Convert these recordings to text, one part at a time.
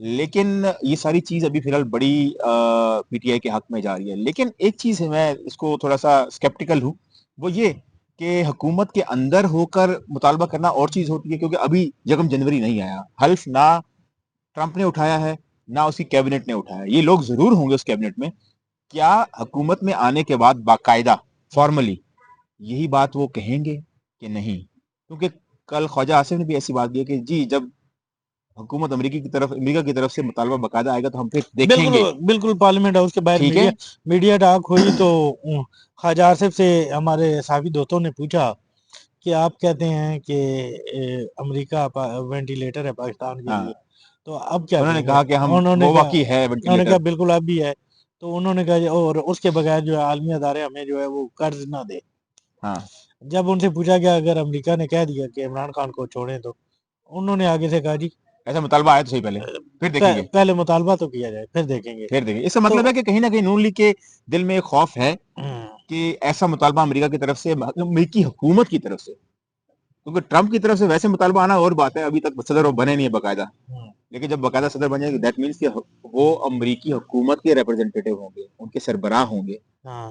لیکن یہ ساری چیز ابھی فی الحال بڑی پی ٹی آئی کے حق میں جا رہی ہے. لیکن ایک چیز ہے, میں اس کو تھوڑا سا اسکیپٹیکل ہوں, وہ یہ کہ حکومت کے اندر ہو کر مطالبہ کرنا اور چیز ہوتی ہے, کیونکہ ابھی 1 جنوری نہیں آیا, حلف نہ ٹرمپ نے اٹھایا ہے نہ اس کی کیبنٹ نے اٹھایا. یہ لوگ ضرور ہوں گے اس کیبنٹ میں, کیا حکومت میں آنے کے بعد باقاعدہ فارملی یہی بات وہ کہیں گے کہ نہیں؟ کیونکہ کل خواجہ آصف نے بھی ایسی بات کی کہ جی جب حکومت امریکہ کی طرف سے مطالبہ باقاعدہ آئے گا تو ہم پھر دیکھیں گے. بالکل پارلیمنٹ ہاؤس کے باہر ٹھیک ہے, میڈیا ٹاک ہوئی تو خواجہ آصف سے ہمارے صحافی دوستوں نے پوچھا کہ آپ کہتے ہیں کہ امریکہ وینٹیلیٹر ہے پاکستان کے ہاں, لیے, تو اب کیا انہوں نے کہیں گے؟ کہا کہ ہم انہوں نے وہ کہا واقعی ہے انہوں نے وینٹیلیٹر. کہا بالکل اب بھی ہے. تو انہوں نے کہا اور اس کے بغیر جو ہے عالمی ادارے ہمیں جو ہے وہ قرض نہ دے. ہاں, جب ان سے پوچھا گیا اگر امریکہ نے کہہ دیا کہ عمران خان کو چھوڑیں, تو انہوں نے آگے سے کہا جی ایسا مطالبہ آیا تو صحیح, پہلے پھر دیکھیں گے, پہلے مطالبہ تو کیا جائے پھر دیکھیں گے. پھر دیکھیں گے. اس کا تو مطلب ہے کہ کہیں نہ کہیں نون لیگ کے دل میں ایک خوف ہے کہ ایسا مطالبہ امریکہ کی طرف سے, امریکی حکومت کی طرف سے, کیونکہ ٹرمپ کی طرف سے ویسے مطالبہ آنا اور بات ہے, ابھی تک صدر وہ بنے نہیں ہے باقاعدہ, لیکن جب باقاعدہ صدر بن جائے گا دیٹ مینس کہ وہ امریکی حکومت کے ریپرزینٹیٹیو ہوں گے, ان کے سربراہ ہوں گے,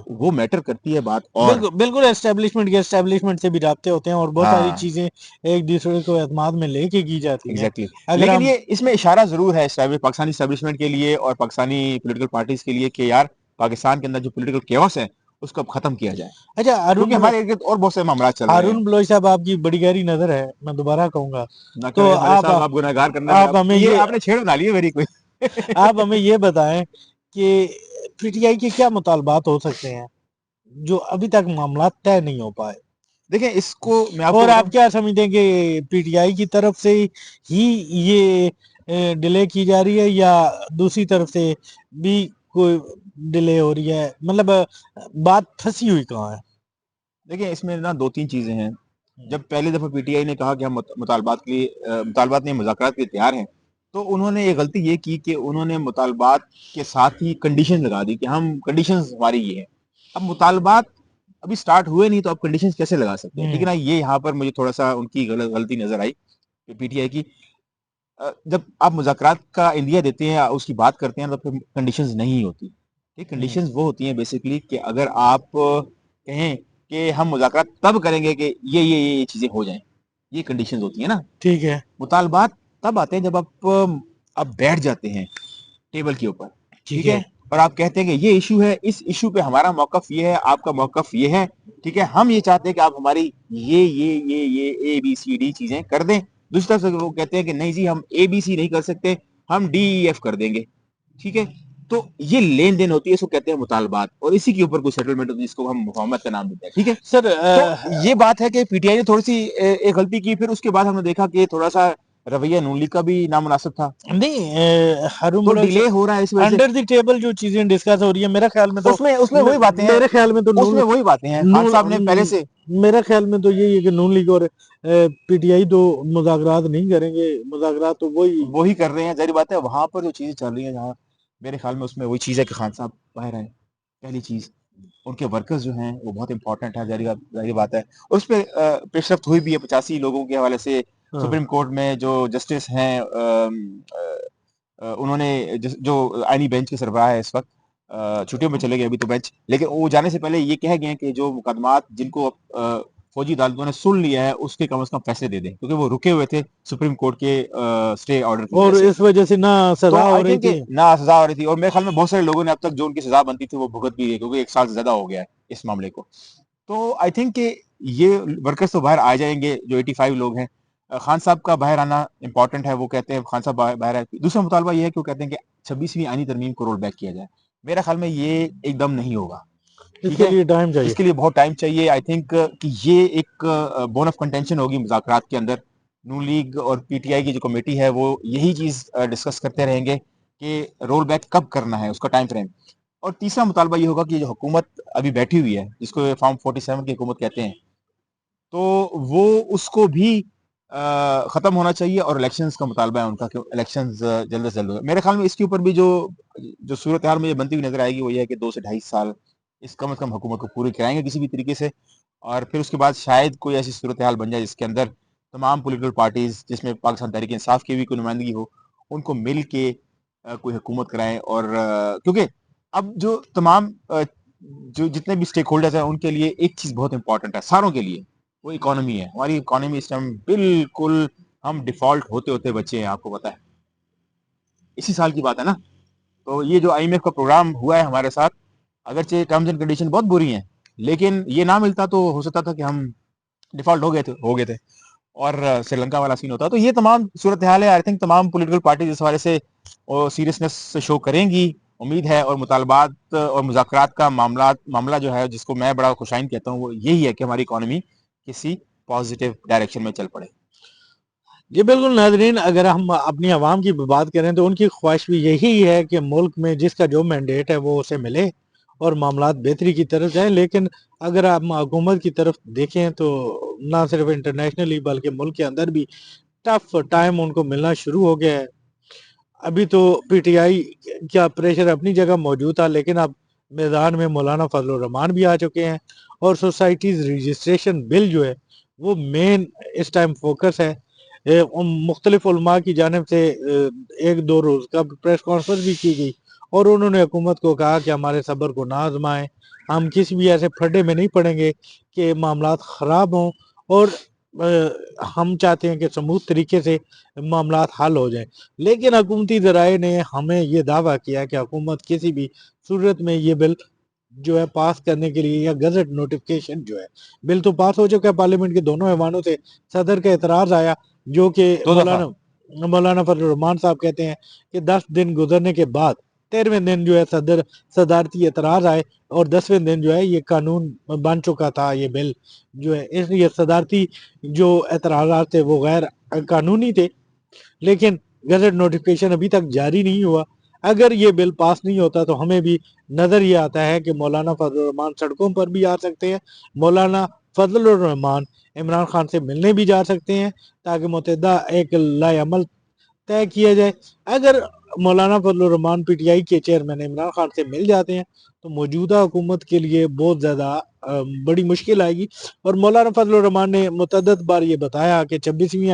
وہ میٹر کرتی ہے بات. اور بالکل اسٹیبلشمنٹ سے بھی رابطے ہوتے ہیں اور بہت ساری چیزیں ایک دوسرے کو اعتماد میں لے کے کی جاتی ہیں. ایگزیکٹلی, اگر لیکن ہم یہ اس میں اشارہ ضرور ہے پاکستانی اسٹیبلشمنٹ کے لیے اور پاکستانی پولیٹیکل پارٹیز کے لیے کہ یار پاکستان کے اندر جو پولیٹیکل کیوس ہے اس کو اب ختم کیا جائے, اچھا کیونکہ ہمارے ارد گرد اور بہت سے معاملات چل رہے ہیں. ہارون بلوچ صاحب, آپ کی بڑی گہری نظر ہے, میں دوبارہ کہوں گا نہ تو کرے ملک صاحب, آپ گنہگار کرنے میں آپ ہمیں یہ آپ نے چھیڑ ڈالی ہے میری کوئی. آپ ہمیں یہ بتائیں کہ پی ٹی آئی کے کیا مطالبات ہو سکتے ہیں جو ابھی تک معاملات طے نہیں ہو پائے؟ دیکھیں اس کو میں آپ کو اور آپ بتاؤں, کیا سمجھتے ہیں کہ پی ٹی آئی کی طرف سے ہی یہ ڈیلے کی جا رہی ہے یا دوسری طرف سے بھی کوئی ڈیلے ہو رہی ہے, مطلب بات پھنسی ہوئی کہاں ہے؟ دیکھیں اس میں نا 2-3 چیزیں ہیں. جب پہلی دفعہ پی ٹی آئی نے کہا کہ ہم مطالبات نہیں مذاکرات کے لیے تیار ہیں, تو انہوں نے یہ غلطی یہ کی کہ انہوں نے مطالبات کے ساتھ ہی کنڈیشن لگا دی کہ ہم کنڈیشنز ہماری یہ ہیں. اب مطالبات ابھی سٹارٹ ہوئے نہیں تو آپ کنڈیشنز کیسے لگا سکتے ہیں؟ ٹھیک ہے نا, یہ یہاں پر مجھے تھوڑا سا ان کی غلطی نظر آئی پی ٹی آئی کی. جب آپ مذاکرات کا انڈیا دیتے ہیں, اس کی بات کرتے ہیں, تو پھر کنڈیشنز نہیں ہوتی. کنڈیشنز وہ ہوتی ہیں بیسیکلی کہ اگر آپ کہیں کہ ہم مذاکرات تب کریں گے کہ یہ چیزیں ہو جائیں, یہ کنڈیشنز ہوتی ہیں نا. ٹھیک ہے, مطالبات تب آتے ہیں جب آپ بیٹھ جاتے ہیں ٹیبل کے اوپر, ٹھیک ہے, اور آپ کہتے ہیں کہ یہ ایشو ہے, اس ایشو پہ ہمارا موقف یہ ہے, آپ کا موقف یہ ہے, ٹھیک ہے, ہم یہ چاہتے ہیں کہ آپ ہماری یہ اے بی سی ڈی چیزیں کر دیں. دوسری طرف سے وہ کہتے ہیں کہ نہیں جی ہم اے بی سی نہیں کر سکتے, ہم ڈی ای ایف کر دیں گے, ٹھیک ہے. تو یہ لین دین ہوتی ہے, اس کو کہتے ہیں مطالبات, اور اسی کے اوپر کوئی سیٹلمنٹ ہوتی ہے جس کو ہم مفاہمت کا نام دیتے ہیں, ٹھیک ہے. سر تو یہ بات ہے کہ پی ٹی آئی نے تھوڑی سی ایک غلطی کی, پھر اس کے بعد ہم نے دیکھا کہ تھوڑا سا رویہ نون لیگ کا بھی نامناسب تھا, نہیں ہارون تو بلوچ ڈیلے ہو رہا ہے اس وجہ سے. انڈر دی ٹیبل جو چیزیں ڈسکس ہو رہی ہیں, میرا خیال میں تو اس میں وہی باتیں ہیں, میرے خیال میں تو اس میں وہی باتیں ہیں. خان صاحب نے پہلے سے, میرا خیال میں تو یہی ہے کہ نون لیگ اور پی ٹی آئی تو مذاکرات نہیں کریں گے, مذاکرات تو وہی کر رہے ہیں. ظاہر بات ہے وہاں پر جو چیزیں چل رہی ہیں جہاں, میرے خیال میں اس میں وہی چیز ہے کہ خان صاحب باہر آئے. پہلی چیز, ان کے ورکرز جو ہیں وہ بہت امپورٹنٹ ہے, ظاہر بات ہے. اور اس پہ پیش رفت ہوئی بھی ہے 85 لوگوں کے حوالے سے. سپریم کورٹ میں جو جسٹس ہیں انہوں نے جو آئینی بینچ کے سربراہ ہے اس وقت, چھٹیوں میں چلے گئے ابھی تو بینچ, لیکن وہ جانے سے پہلے یہ کہہ گئے کہ جو مقدمات جن کو فوجی عدالتوں نے سن لیا ہے اس کے کم از کم فیصلے دے دیں, کیونکہ وہ رکے ہوئے تھے سپریم کورٹ کے سٹے آرڈر کی اور وجہ سے. اس وجہ سے نہ تو سزا ہو آئی رہی تھنک تھی نہ سزا ہو رہی تھی, اور میرے خیال میں بہت سارے لوگوں نے اب تک جو ان کی سزا بنتی تھی وہ بھگت بھی گئی, کیونکہ 1 سال سے زیادہ ہو گیا ہے اس معاملے کو. تو آئی تھنک کہ یہ ورکرز تو باہر آ جائیں گے جو 85 لوگ ہیں. خان صاحب کا باہر آنا امپورٹنٹ ہے, وہ کہتے ہیں خان صاحب باہر آئے. دوسرا مطالبہ یہ ہے کہ وہ کہتے ہیں کہ 26ویں آئینی ترمیم کو رول بیک کیا جائے. میرا خیال میں یہ ایک دم نہیں ہوگا, اس ٹھیک کے ہے, لیے ٹائم چاہیے. اس کے لیے بہت ٹائم چاہیے. آئی تھنک کہ یہ ایک بون آف کنٹینشن ہوگی مذاکرات کے اندر. نون لیگ اور پی ٹی آئی کی جو کمیٹی ہے وہ یہی چیز ڈسکس کرتے رہیں گے کہ رول بیک کب کرنا ہے, اس کا ٹائم فریم. اور تیسرا مطالبہ یہ ہوگا کہ جو حکومت ابھی بیٹھی ہوئی ہے جس کو فارم 47 کی حکومت کہتے ہیں, تو وہ اس کو بھی ختم ہونا چاہیے, اور الیکشنز کا مطالبہ ہے ان کا کہ الیکشنز جلد سے جلد ہو. میرے خیال میں اس کے اوپر بھی جو صورتحال مجھے بنتی ہوئی نظر آئے گی وہ یہ ہے کہ 2 سے 2.5 سال اس کم از کم حکومت کو پورے کرائیں گے کسی بھی طریقے سے, اور پھر اس کے بعد شاید کوئی ایسی صورتحال بن جائے جس کے اندر تمام پولیٹیکل پارٹیز, جس میں پاکستان تحریک انصاف کی بھی کوئی نمائندگی ہو, ان کو مل کے کوئی حکومت کرائیں. اور کیونکہ اب جو تمام جو جتنے بھی اسٹیک ہولڈرز ہیں ان کے لیے ایک چیز بہت امپورٹنٹ ہے ساروں کے لیے, وہ اکانومی ہے. ہماری اکانومی اس ٹائم بالکل ہم ڈیفالٹ ہوتے ہوتے بچے ہیں, آپ کو پتا ہے اسی سال کی بات ہے نا. تو یہ جو آئی ایم ایف کا پروگرام ہوا ہے ہمارے ساتھ, اگرچہ ٹرمز اینڈ کنڈیشن بہت بری ہیں, لیکن یہ نہ ملتا تو ہو سکتا تھا کہ ہم ڈیفالٹ ہو گئے تھے اور سری لنکا والا سین ہوتا. تو یہ تمام صورتحال ہے. آئی تھنک تمام پولیٹیکل پارٹیز اس حوالے سے سیریسنس شو کریں گی, امید ہے. اور مطالبات اور مذاکرات کا معاملہ جو ہے, جس کو میں بڑا خوشائند کہتا ہوں, وہ یہی ہے کہ ہماری اکانومی کسی پازیٹیو ڈائریکشن میں چل پڑے. جی بالکل ناظرین, اگر ہم اپنی عوام کی بات کریں تو ان کی خواہش بھی یہی ہے کہ ملک میں جس کا جو مینڈیٹ ہے وہ اسے ملے اور معاملات بہتری کی طرف جائیں. لیکن اگر آپ حکومت کی طرف دیکھیں تو نہ صرف انٹرنیشنلی بلکہ ملک کے اندر بھی ٹف ٹائم ان کو ملنا شروع ہو گیا ہے. ابھی تو پی ٹی آئی کا پریشر اپنی جگہ موجود تھا, لیکن اب میدان میں مولانا فضل الرحمان بھی آ چکے ہیں, اور سوسائٹیز رجسٹریشن بل جو ہے وہ مین اس ٹائم فوکس ہے. مختلف علماء کی جانب سے ایک دو روز کا پریس کانفرنس بھی کی گئی, اور انہوں نے حکومت کو کہا کہ ہمارے صبر کو نہ آزمائیں, ہم کسی بھی ایسے پھڈے میں نہیں پڑیں گے کہ معاملات خراب ہوں, اور ہم چاہتے ہیں کہ سموتھ طریقے سے معاملات حل ہو جائیں. لیکن حکومتی ذرائع نے ہمیں یہ دعویٰ کیا کہ حکومت کسی بھی صورت میں یہ بل جو ہے پاس کرنے کے لیے, یا گزٹ نوٹیفکیشن جو ہے, بل تو پاس ہو چکا ہے پارلیمنٹ کے دونوں ایوانوں سے, صدر کا اعتراض آیا جو کہ دو دفعہ مولانا فضل الرحمان صاحب کہتے ہیں کہ 10 دن گزرنے کے بعد 13ویں دن جو ہے صدارتی اعتراض آئے, اور 10ویں دن جو ہے یہ قانون بن چکا تھا یہ بل جو ہے. اس لیے صدارتی جو اعتراضات تھے وہ غیر قانونی تھے, لیکن گزٹ نوٹیفکیشن ابھی تک جاری نہیں ہوا. اگر یہ بل پاس نہیں ہوتا تو ہمیں بھی نظر یہ آتا ہے کہ مولانا فضل الرحمان سڑکوں پر بھی آ سکتے ہیں, مولانا فضل الرحمان عمران خان سے ملنے بھی جا سکتے ہیں, تاکہ متحدہ ایک لائے عمل طے کیا جائے. اگر مولانا فضل الرحمان پی ٹی آئی کے چیئرمین عمران خان سے مل جاتے ہیں تو موجودہ حکومت کے لیے بہت زیادہ بڑی مشکل آئے گی. اور مولانا فضل الرحمان نے متعدد بار یہ بتایا کہ 26ویں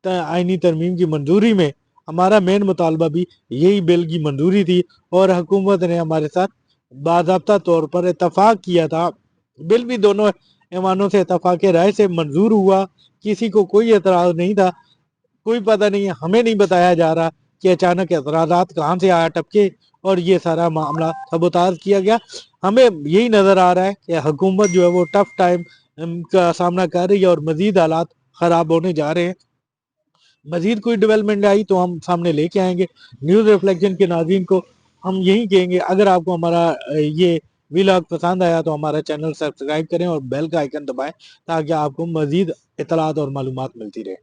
آئینی ترمیم کی منظوری میں ہمارا مین مطالبہ بھی یہی بل کی منظوری تھی, اور حکومت نے ہمارے ساتھ باضابطہ طور پر اتفاق کیا تھا. بل بھی دونوں ایوانوں سے اتفاق رائے سے منظور ہوا, کسی کو کوئی اعتراض نہیں تھا. کوئی پتہ نہیں ہے, ہمیں نہیں بتایا جا رہا کہ اچانک اعتراضات کہاں سے آیا ٹپکے اور یہ سارا معاملہ سبوتاژ کیا گیا. ہمیں یہی نظر آ رہا ہے کہ حکومت جو ہے وہ ٹف ٹائم کا سامنا کر رہی ہے, اور مزید حالات خراب ہونے جا رہے ہیں. مزید کوئی ڈیولپمنٹ آئی تو ہم سامنے لے کے آئیں گے. نیوز ریفلیکشن کے ناظرین کو ہم یہی کہیں گے, اگر آپ کو ہمارا یہ ویلاگ پسند آیا تو ہمارا چینل سبسکرائب کریں اور بیل کا آئیکن دبائیں, تاکہ آپ کو مزید اطلاعات اور معلومات ملتی رہے.